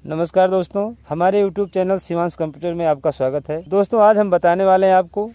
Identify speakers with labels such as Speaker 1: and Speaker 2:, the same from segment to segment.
Speaker 1: नमस्कार दोस्तों, हमारे YouTube चैनल शिवांश कंप्यूटर में आपका स्वागत है। दोस्तों, आज हम बताने वाले हैं आपको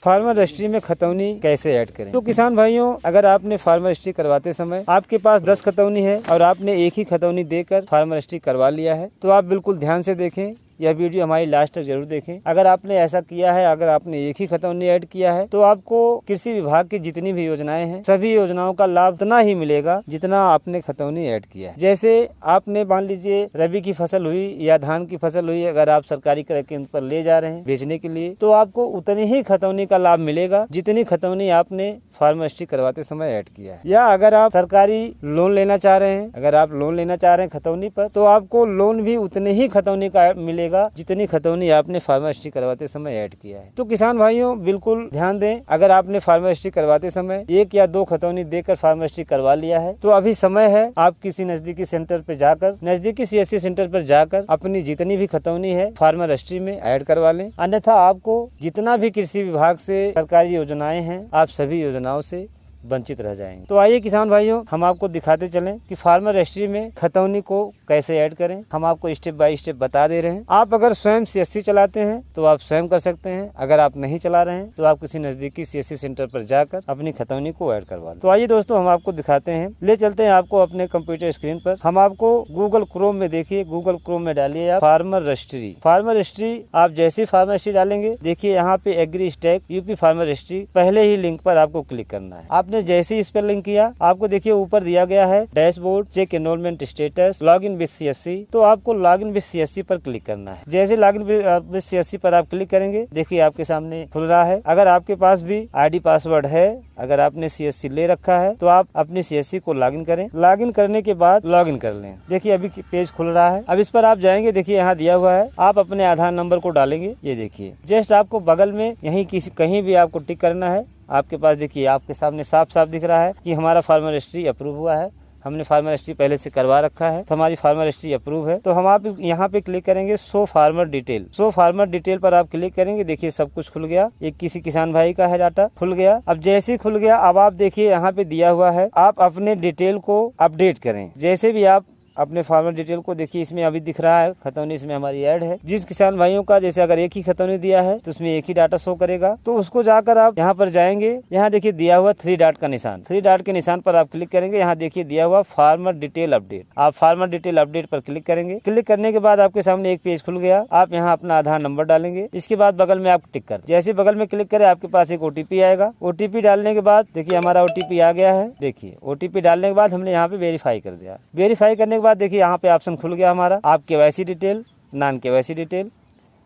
Speaker 1: फार्मर रजिस्ट्री में खतौनी कैसे ऐड करें। तो किसान भाइयों, अगर आपने फार्मर रजिस्ट्री करवाते समय आपके पास 10 खतौनी है और आपने एक ही खतौनी देकर फार्मर रजिस्ट्री करवा लिया है, तो आप बिल्कुल ध्यान से देखें। यह वीडियो हमारी लास्ट तक जरूर देखें। अगर आपने ऐसा किया है, अगर आपने एक ही खतौनी ऐड किया है, तो आपको कृषि विभाग की जितनी भी योजनाएं हैं, सभी योजनाओं का लाभ उतना ही मिलेगा जितना आपने खतौनी ऐड किया है। जैसे आपने मान लीजिए रबी की फसल हुई या धान की फसल हुई, अगर आप सरकारी क्रय केंद्र पर ले जा रहे हैं बेचने के लिए, तो आपको उतनी ही खतौनी का लाभ मिलेगा जितनी खतौनी आपने फार्मर रजिस्ट्री करवाते समय ऐड किया है। या अगर आप सरकारी लोन लेना चाह रहे हैं, अगर आप लोन लेना चाह रहे हैं खतौनी पर, तो आपको लोन भी उतने ही खतौनी का मिलेगा जितनी खतौनी आपने फार्मर रजिस्ट्री करवाते समय ऐड किया है। तो किसान भाइयों, बिल्कुल ध्यान दें। अगर आपने फार्मर रजिस्ट्री करवाते समय 1 या 2 खतौनी देकर फार्मर रजिस्ट्री करवा लिया है, तो अभी समय है आप किसी नजदीकी सेंटर पर जाकर, नजदीकी CSC सेंटर पर जाकर अपनी जितनी भी खतौनी है फार्मर रजिस्ट्री में ऐड करवा लें। अन्यथा आपको जितना भी कृषि विभाग से सरकारी योजनाएं हैं, आप सभी योजनाओं से वंचित रह जाएंगे। तो आइए किसान भाइयों, हम आपको दिखाते चलें कि फार्मर रजिस्ट्री में खतौनी को कैसे ऐड करें। हम आपको स्टेप बाय स्टेप बता दे रहे हैं। आप अगर स्वयं CSC चलाते हैं तो आप स्वयं कर सकते हैं। अगर आप नहीं चला रहे हैं तो आप किसी नजदीकी CSC सेंटर पर जाकर अपनी खतौनी को ऐड करवा लें। तो आइए दोस्तों, हम आपको दिखाते हैं। ले चलते हैं आपको अपने कंप्यूटर स्क्रीन पर। हम आपको गूगल क्रोम में, देखिए गूगल क्रोम में डालिए आप फार्मर रजिस्ट्री। फार्मर रजिस्ट्री आप जैसे फार्मर रजिस्ट्री डालेंगे, देखिए यहाँ पे agri stack UP farmer registry, पहले ही लिंक पर आपको क्लिक करना है। आपने जैसे ही इस पर लिंक किया, आपको देखिए ऊपर दिया गया है dashboard, check enrolment status, login with CSC। तो आपको लॉगिन विद CSC पर क्लिक करना है। जैसे लॉगिन विद CSC पर आप क्लिक करेंगे, देखिए आपके सामने खुल रहा है। अगर आपके पास भी ID पासवर्ड है, अगर आपने CSC ले रखा है, तो आप अपनी CSC को लॉगिन करें। लॉगिन करने के बाद लॉगिन कर लें। देखिए अभी पेज खुल रहा है। अब इस पर आप जाएंगे, देखिए यहाँ दिया हुआ है, आप अपने आधार नंबर को डालेंगे। ये देखिए जस्ट आपको बगल में यहीं कहीं भी आपको टिक करना है। आपके पास देखिए आपके सामने साफ साफ दिख रहा है कि हमारा फार्मर रजिस्ट्री अप्रूव हुआ है। हमने फार्मर रजिस्ट्री पहले से करवा रखा है, तो हमारी फार्मर रजिस्ट्री अप्रूव है। तो हम आप यहाँ पे क्लिक करेंगे show farmer detail. Show farmer detail पर आप क्लिक करेंगे, देखिए सब कुछ खुल गया। एक किसी किसान भाई का है डाटा, खुल गया। अब जैसे ही खुल गया, अब आप देखिए यहाँ पे दिया हुआ है, आप अपने डिटेल को अपडेट करें। जैसे भी आप अपने फार्मर डिटेल को, देखिए इसमें अभी दिख रहा है खतौनी इसमें हमारी ऐड है। जिस किसान भाइयों का जैसे अगर एक ही खतौनी दिया है तो उसमें एक ही डाटा शो करेगा। तो उसको जाकर आप यहाँ पर जाएंगे, यहाँ देखिए दिया हुआ 3 डॉट का निशान, 3 डॉट के निशान पर आप क्लिक करेंगे। यहाँ देखिए दिया हुआ फार्मर डिटेल अपडेट, आप फार्मर डिटेल अपडेट पर क्लिक करेंगे। क्लिक करने के बाद आपके सामने एक पेज खुल गया। आप यहाँ अपना आधार नंबर डालेंगे। इसके बाद बगल में आप टिक कर, जैसे बगल में क्लिक करें, आपके पास एक OTP आएगा। OTP डालने के बाद देखिए हमारा OTP आ गया है। देखिए OTP डालने के बाद हमने यहाँ पे वेरीफाई कर दिया। वेरीफाई करने के बाद देखिए यहाँ पे खुल गया हमारा आप KYC detail, non KYC detail.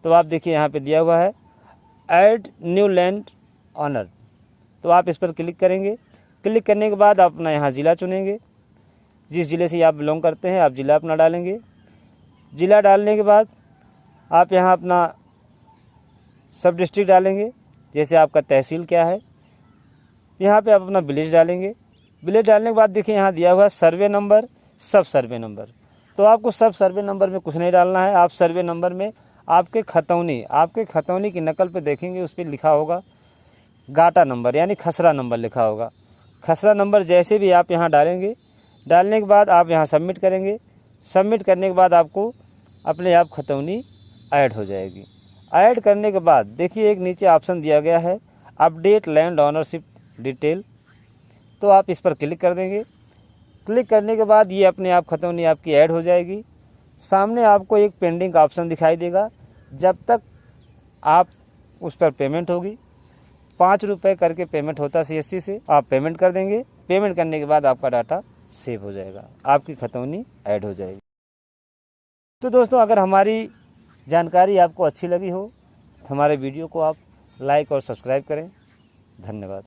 Speaker 1: तो आप देखिए यहाँ पे दिया हुआ है ऐड न्यू लैंड ऑनर। तो आप इस पर क्लिक करेंगे। क्लिक करने के बाद आप अपना यहाँ ज़िला चुनेंगे। जिस ज़िले से आप बिलोंग करते हैं आप ज़िला अपना डालेंगे। ज़िला डालने के बाद आप यहाँ अपना सब डिस्ट्रिक्ट डालेंगे। जैसे आपका तहसील क्या है, यहाँ पे आप अपना विलेज डालेंगे। विलेज डालने के बाद देखिए यहाँ दिया हुआ है सर्वे नंबर, सब सर्वे नंबर। तो आपको सब सर्वे नंबर में कुछ नहीं डालना है। आप सर्वे नंबर में आपके खतौनी की नकल पे देखेंगे, उस पर लिखा होगा गाटा नंबर, यानी खसरा नंबर लिखा होगा। खसरा नंबर जैसे भी आप यहाँ डालेंगे, डालने के बाद आप यहाँ सबमिट करेंगे। सबमिट करने के बाद आपको अपने आप खतौनी ऐड हो जाएगी। ऐड करने के बाद देखिए एक नीचे ऑप्शन दिया गया है अपडेट लैंड ऑनरशिप डिटेल। तो आप इस पर क्लिक कर देंगे। क्लिक करने के बाद ये अपने आप खतौनी आपकी ऐड हो जाएगी। सामने आपको एक पेंडिंग का ऑप्शन दिखाई देगा। जब तक आप उस पर पेमेंट होगी, 5 रुपये करके पेमेंट होता है CSC से, आप पेमेंट कर देंगे। पेमेंट करने के बाद आपका डाटा सेव हो जाएगा, आपकी खतौनी ऐड हो जाएगी। तो दोस्तों, अगर हमारी जानकारी आपको अच्छी लगी हो तो हमारे वीडियो को आप लाइक और सब्सक्राइब करें। धन्यवाद।